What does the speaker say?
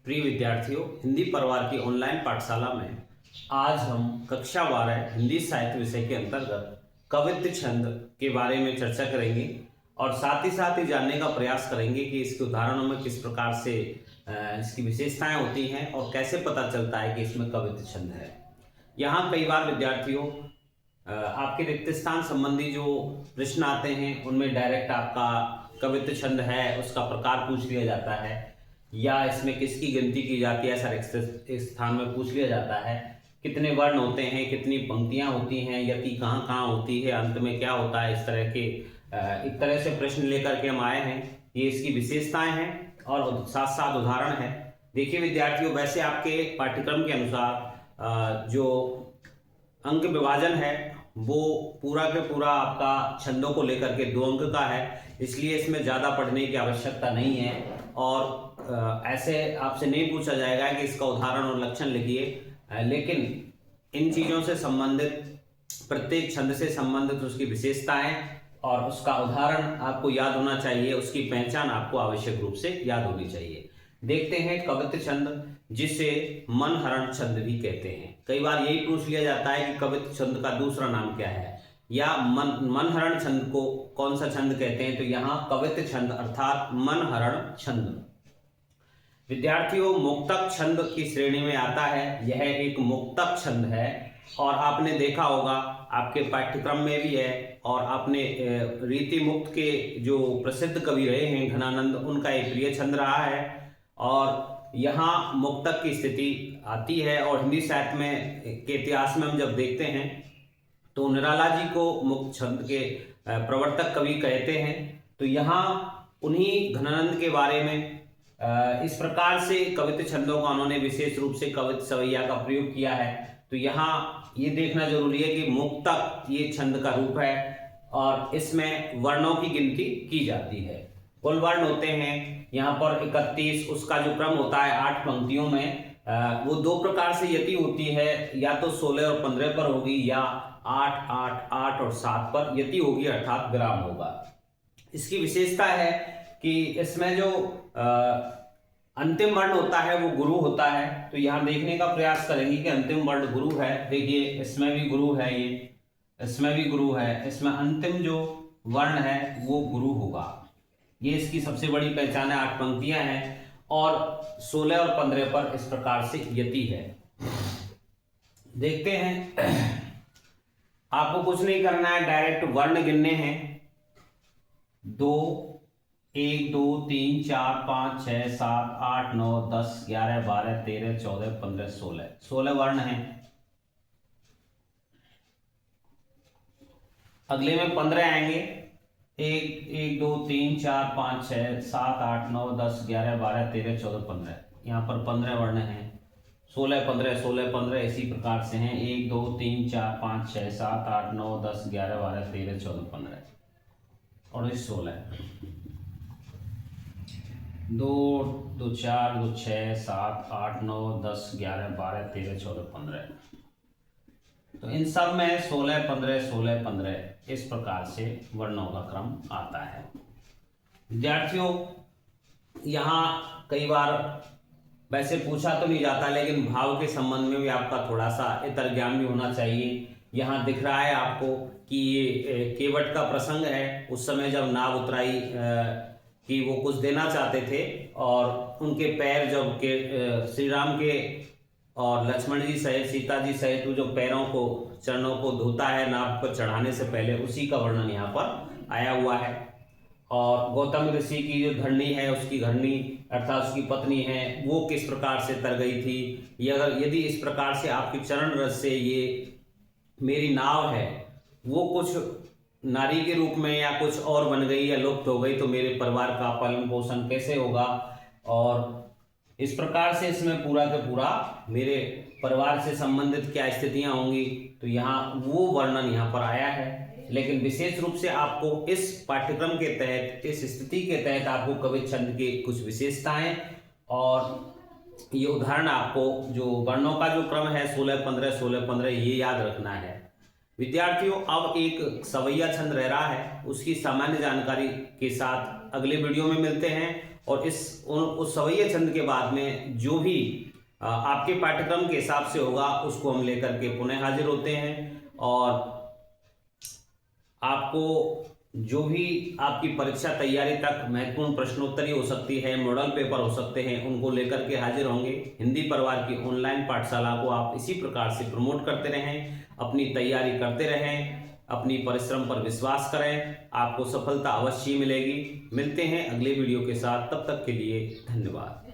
प्रिय विद्यार्थियों, हिंदी परिवार की ऑनलाइन पाठशाला में आज हम कक्षा 12 हिंदी साहित्य विषय के अंतर्गत कवित्त छंद के बारे में चर्चा करेंगे और साथ ही जानने का प्रयास करेंगे कि इसके उदाहरणों में किस प्रकार से इसकी विशेषताएं होती हैं और कैसे पता चलता है कि इसमें कवित्त छंद है। यहाँ कई बार विद्यार्थियों आपके रिक्त स्थान संबंधी जो प्रश्न आते हैं उनमें डायरेक्ट आपका कवित्त छंद है उसका प्रकार पूछ लिया जाता है या इसमें किसकी गिनती की जाती है ऐसा रिक्त स्थान में पूछ लिया जाता है। कितने वर्ण होते हैं, कितनी पंक्तियां होती हैं, यति कहाँ कहाँ होती है, अंत में क्या होता है, इस तरह के एक तरह से प्रश्न लेकर के हम आए हैं। ये इसकी विशेषताएं हैं और साथ साथ उदाहरण है। देखिए विद्यार्थियों, वैसे आपके पाठ्यक्रम के अनुसार जो अंक विभाजन है वो पूरा के पूरा आपका छंदों को लेकर के 2 अंक का है, इसलिए इसमें ज़्यादा पढ़ने की आवश्यकता नहीं है और ऐसे आपसे नहीं पूछा जाएगा कि इसका उदाहरण और लक्षण लिखिए, लेकिन इन चीज़ों से संबंधित प्रत्येक छंद से संबंधित उसकी विशेषताएं और उसका उदाहरण आपको याद होना चाहिए, उसकी पहचान आपको आवश्यक रूप से याद होनी चाहिए। देखते हैं कवित्त छंद, जिसे मनहरण छंद भी कहते हैं। कई बार यही पूछ लिया जाता है कि कवित्त छंद का दूसरा नाम क्या है या मनहरण छंद को कौन सा छंद कहते हैं, तो यहाँ कवित्त छंद अर्थात मनहरण छंद विद्यार्थियों मुक्तक छंद की श्रेणी में आता है। यह एक मुक्तक छंद है और आपने देखा होगा आपके पाठ्यक्रम में भी है और आपने रीति मुक्त के जो प्रसिद्ध कवि रहे हैं घनानंद, उनका एक प्रिय छंद रहा है और यहाँ मुक्तक की स्थिति आती है। और हिंदी साहित्य में के इतिहास में हम जब देखते हैं तो निराला जी को मुक्त छंद के प्रवर्तक कवि कहते हैं। तो यहाँ उन्हीं घनानंद के बारे में इस प्रकार से कवित्त छंदों का उन्होंने विशेष रूप से कवित्त सवैया का प्रयोग किया है। तो यहाँ ये देखना जरूरी है कि मुक्तक ये छंद का रूप है और इसमें वर्णों की गिनती की जाती है। कुल वर्ण होते हैं यहाँ पर 31। उसका जो क्रम होता है 8 पंक्तियों में, वो 2 प्रकार से यति होती है, या तो 16 और 15 पर होगी या 8, 8, 8 और 7 पर यति होगी अर्थात ग्राम होगा। इसकी विशेषता है कि इसमें जो अंतिम वर्ण होता है वो गुरु होता है। तो यहाँ देखने का प्रयास करेंगे कि अंतिम वर्ण गुरु है। देखिए इसमें भी गुरु है, ये इसमें भी गुरु है, इसमें अंतिम जो वर्ण है वो गुरु होगा। ये इसकी सबसे बड़ी पहचान है। 8 पंक्तियां हैं और 16 और 15 पर इस प्रकार से यति है। देखते हैं, आपको कुछ नहीं करना है, डायरेक्ट वर्ण गिनने हैं। 2 1 2 3 4 5 6 7 8 9 10 11 12 13 14 15 16 वर्ण हैं। अगले में 15 आएंगे। 1 1 2 3 4 5 6 7 8 9 10 11 12 13 14 15। यहाँ पर 15 वर्ण हैं। 16 15 16 15 इसी प्रकार से हैं। 1 2 3 4 5 6 7 8 9 10 11 12 13 14 15 और इस 16 2 2 4 2 6 7 8 9 10 11 12 13 14 15। तो इन सब में 16 15 16 15 इस प्रकार से वर्णों का क्रम आता है। विद्यार्थियों यहाँ कई बार वैसे पूछा तो नहीं जाता, लेकिन भाव के संबंध में भी आपका थोड़ा सा इतर ज्ञान भी होना चाहिए। यहाँ दिख रहा है आपको कि ये केवट का प्रसंग है। उस समय जब नाव उतराई कि वो कुछ देना चाहते थे और उनके पैर जब के श्री राम के और लक्ष्मण जी सहित सीता जी सहित जो पैरों को चरणों को धोता है नाव पर चढ़ाने से पहले, उसी का वर्णन यहाँ पर आया हुआ है। और गौतम ऋषि की जो धरणी है, उसकी घरणी अर्थात उसकी पत्नी है, वो किस प्रकार से तर गई थी। यदि इस प्रकार से आपके चरण रस से ये मेरी नाव है वो कुछ नारी के रूप में या कुछ और बन गई या लुप्त हो गई, तो मेरे परिवार का पालन पोषण कैसे होगा। और इस प्रकार से इसमें पूरा का पूरा मेरे परिवार से संबंधित क्या स्थितियां होंगी, तो यहाँ वो वर्णन यहाँ पर आया है। लेकिन विशेष रूप से आपको इस पाठ्यक्रम के तहत, इस स्थिति के तहत आपको कवित्त छंद की कुछ विशेषताएं और ये उदाहरण, आपको जो वर्णों का जो क्रम है 16 15 16 15 ये याद रखना है। विद्यार्थियों अब एक सवैया छंद रह रहा है, उसकी सामान्य जानकारी के साथ अगले वीडियो में मिलते हैं और उस सवैया छंद के बाद में जो भी आपके पाठ्यक्रम के हिसाब से होगा उसको हम लेकर के पुनः हाजिर होते हैं। और आपको जो भी आपकी परीक्षा तैयारी तक महत्वपूर्ण प्रश्नोत्तरी हो सकती है, मॉडल पेपर हो सकते हैं, उनको लेकर के हाजिर होंगे। हिंदी परिवार की ऑनलाइन पाठशाला को आप इसी प्रकार से प्रमोट करते रहें, अपनी तैयारी करते रहें, अपनी परिश्रम पर विश्वास करें, आपको सफलता अवश्य मिलेगी। मिलते हैं अगले वीडियो के साथ, तब तक के लिए धन्यवाद।